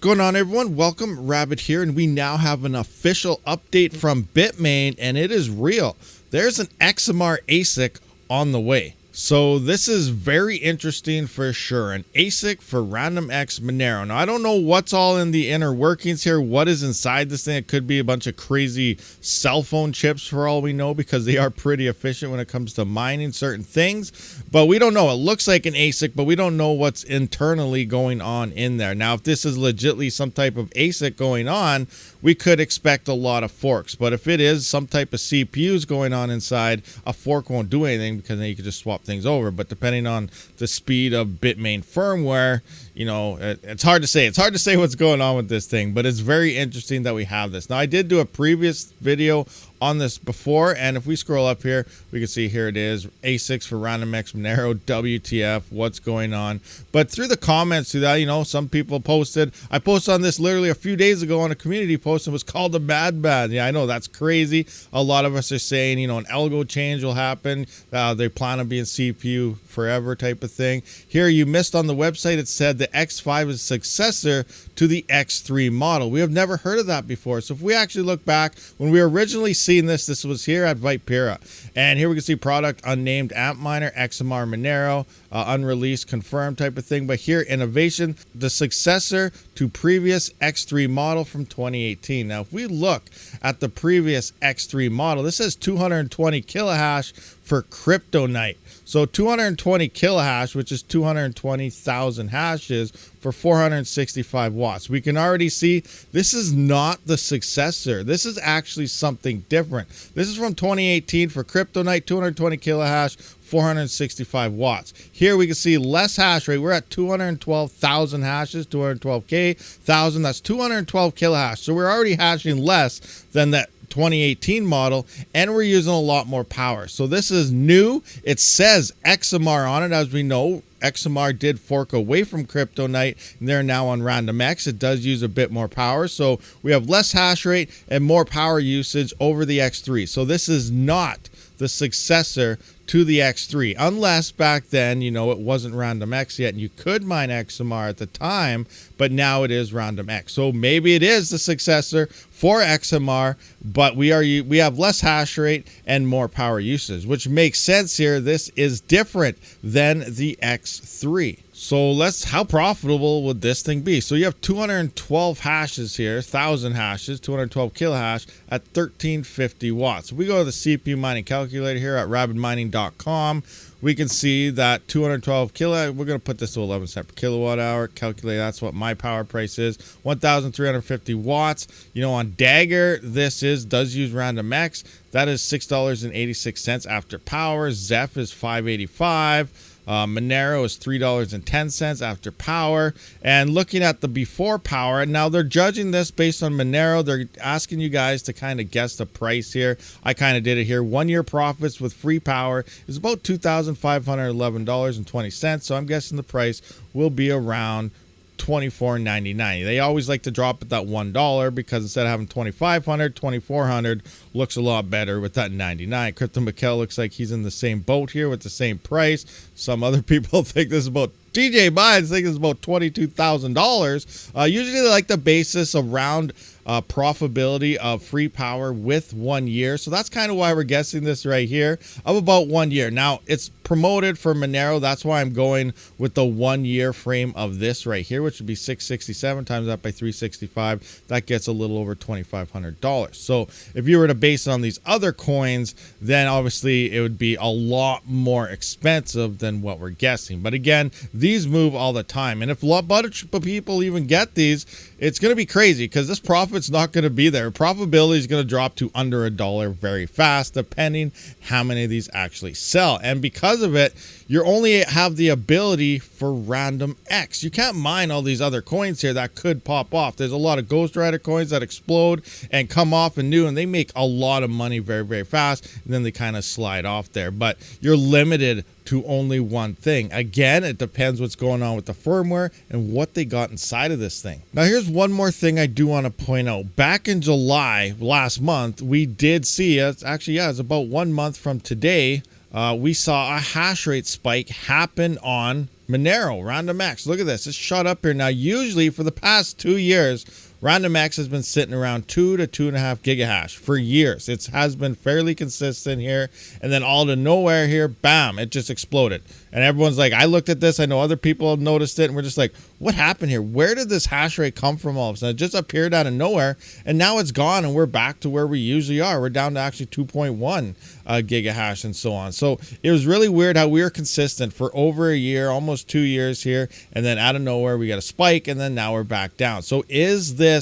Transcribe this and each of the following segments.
going on, everyone? Welcome, Rabid here, and we now have an official update from Bitmain, and it is real. There's an XMR ASIC on the way. So this is very interesting for sure. An ASIC for RandomX Monero. Now, I don't know what's all in the inner workings here. What is inside this thing? It could be a bunch of crazy cell phone chips for all we know, because they are pretty efficient when it comes to mining certain things. But we don't know. It looks like an ASIC, but we don't know what's internally going on in there. Now, if this is legitimately some type of ASIC going on, we could expect a lot of forks. But if it is some type of CPUs going on inside, a fork won't do anything, because then you can just swap things over. But depending on the speed of Bitmain firmware, you know, it's hard to say. It's hard to say what's going on with this thing, but it's very interesting that we have this. Now, I did do a previous video on this before, and if we scroll up here, we can see here it is, ASICs for RandomX Monero, WTF, what's going on. But through the comments to that, you know, some people posted, I posted on this literally a few days ago on a community post, and was called a bad. Yeah, I know, that's crazy. A lot of us are saying, you know, an algo change will happen. They plan on being CPU forever type of thing. Here, you missed on the website, it said the X5 is successor to the X3 model. We have never heard of that before. So if we actually look back, when we originally seen this was here at Bitmain. And here we can see product unnamed Antminer, XMR Monero, unreleased, confirmed type of thing. But here, innovation, the successor to previous X3 model from 2018. Now, if we look at the previous X3 model, this says 220 kilohash for crypto night. So 220 kilohash, which is 220,000 hashes for 465 watts. We can already see this is not the successor. This is actually something different. This is from 2018 for crypto night, 220 kilohash, 465 watts. Here we can see less hash rate. We're at 212,000 hashes, 212K, 1,000. That's 212 kilohash. So we're already hashing less than that 2018 model, and we're using a lot more power. So this is new. It says XMR on it. As we know, XMR did fork away from Crypto Night, and they're now on RandomX. It does use a bit more power, so we have less hash rate and more power usage over the X3. So this is not the successor to the X3, unless back then, you know, it wasn't RandomX yet, and you could mine XMR at the time, but now it is RandomX. So maybe it is the successor for XMR, but we have less hash rate and more power usage, which makes sense here. This is different than the X3. So how profitable would this thing be? So you have 212 hashes here, 1,000 hashes, 212 kilohash at 1350 watts. If we go to the CPU mining calculator here at rabidmining.com, we can see that 212 kilowatt, we're going to put this to 11 cents per kilowatt hour, calculate, that's what my power price is, 1,350 watts. You know, on Dagger, this does use RandomX. That is $6.86 after power. Zeph is $5.85. Monero is $3.10 after power. And looking at the before power, now they're judging this based on Monero. They're asking you guys to kind of guess the price here. I kind of did it here. 1 year profits with free power is about $2,511.20. So I'm guessing the price will be around $24.99. They always like to drop at that $1, because instead of having $2,500, $2,400 looks a lot better with that 99. Crypto Mikkel looks like he's in the same boat here with the same price. Some other people think this is about TJ Bynes think it's about $22,000. Usually they like the basis around profitability of free power with 1 year. So that's kind of why we're guessing this right here of about 1 year. Now, it's promoted for Monero. That's why I'm going with the 1 year frame of this right here, which would be 667 times that by 365. That gets a little over $2,500. So if you were to base it on these other coins, then obviously it would be a lot more expensive than what we're guessing. But again, these move all the time. And if a bunch of people even get these, it's going to be crazy, because this profit's not going to be there. Profitability is going to drop to under $1 very fast, depending how many of these actually sell. And because of it, you only have the ability for RandomX. You can't mine all these other coins here that could pop off. There's a lot of Ghost Rider coins that explode and come off anew, and they make a lot of money very, very fast, and then they kind of slide off there. But you're limited to only one thing. Again, it depends what's going on with the firmware and what they got inside of this thing. Now, here's one more thing I do want to point out. Back in July last month, we did see, it's about 1 month from today, we saw a hash rate spike happen on Monero, RandomX. Look at this. It's shot up here. Now, usually for the past 2 years, RandomX has been sitting around 2 to 2.5 gigahash for years. It has been fairly consistent here. And then all to nowhere here, bam, it just exploded. And everyone's like, I looked at this. I know other people have noticed it. And we're just like, what happened here? Where did this hash rate come from all of a sudden? It just appeared out of nowhere. And now it's gone. And we're back to where we usually are. We're down to actually 2.1 gigahash and so on. So it was really weird how we were consistent for over a year, almost 2 years here. And then out of nowhere, we got a spike. And then now we're back down. So is this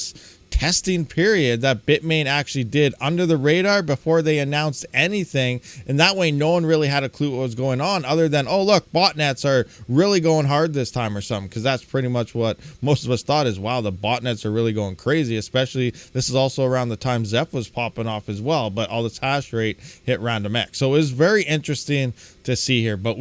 testing period that Bitmain actually did under the radar before they announced anything, and that way no one really had a clue what was going on other than, oh look, botnets are really going hard this time or something, because that's pretty much what most of us thought is, wow, the botnets are really going crazy. Especially this is also around the time Zeph was popping off as well, but all this hash rate hit RandomX. So it was very interesting to see here, but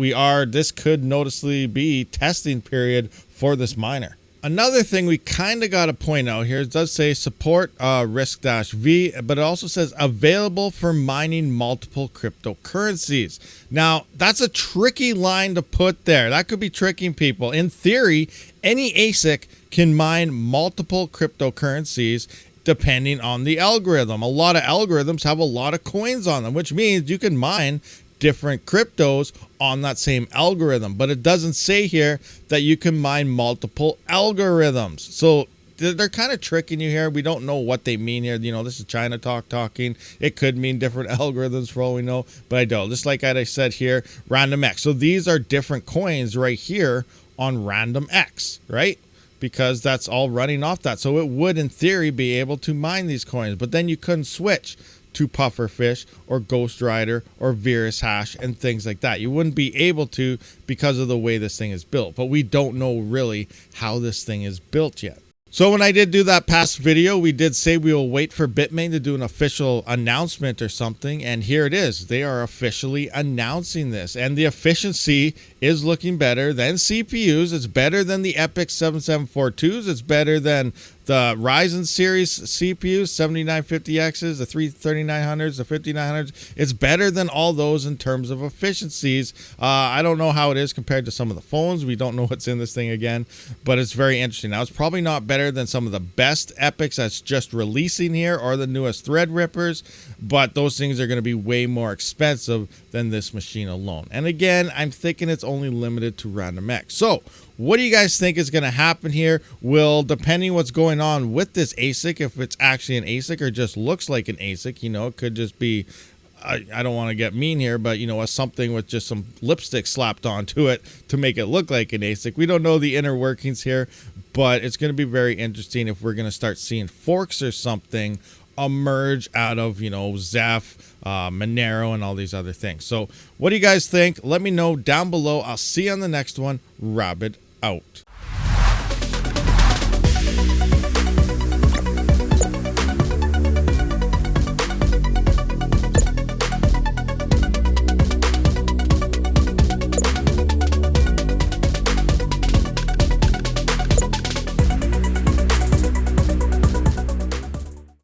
this could noticeably be testing period for this miner. Another thing we kind of got to point out here, it does say support risk-v, but it also says available for mining multiple cryptocurrencies. Now, that's a tricky line to put there. That could be tricking people. In theory, any ASIC can mine multiple cryptocurrencies depending on the algorithm. A lot of algorithms have a lot of coins on them, which means you can mine different cryptos on that same algorithm, but it doesn't say here that you can mine multiple algorithms. So they're kind of tricking you here. We don't know what they mean here. You know, this is China talking. It could mean different algorithms for all we know, but I don't. Just like I said here, RandomX. So these are different coins right here on RandomX, right? Because that's all running off that. So it would, in theory, be able to mine these coins, but then you couldn't switch to Pufferfish or Ghost Rider or Virus Hash and things like that. You wouldn't be able to because of the way this thing is built, but we don't know really how this thing is built yet. So when I did do that past video, we did say we will wait for Bitmain to do an official announcement or something. And here it is. They are officially announcing this. And the efficiency is looking better than CPUs. It's better than the EPYC 7742s. It's better than the Ryzen series CPUs, 7950Xs, the 3900s, the 5900s. It's better than all those in terms of efficiencies. I don't know how it is compared to some of the phones. We don't know what's in this thing again, but it's very interesting. Now, it's probably not better than some of the best EPYCs that's just releasing here or the newest Threadrippers, but those things are going to be way more expensive than this machine alone. And again, I'm thinking it's only limited to RandomX. So what do you guys think is going to happen here? Will, depending what's going on with this ASIC, if it's actually an ASIC or just looks like an ASIC, you know, it could just be, I don't want to get mean here, but, you know, something with just some lipstick slapped onto it to make it look like an ASIC. We don't know the inner workings here, but it's going to be very interesting if we're going to start seeing forks or something emerge out of, you know, Zeph, Monero, and all these other things. So what do you guys think? Let me know down below. I'll see you on the next one. Rabid out.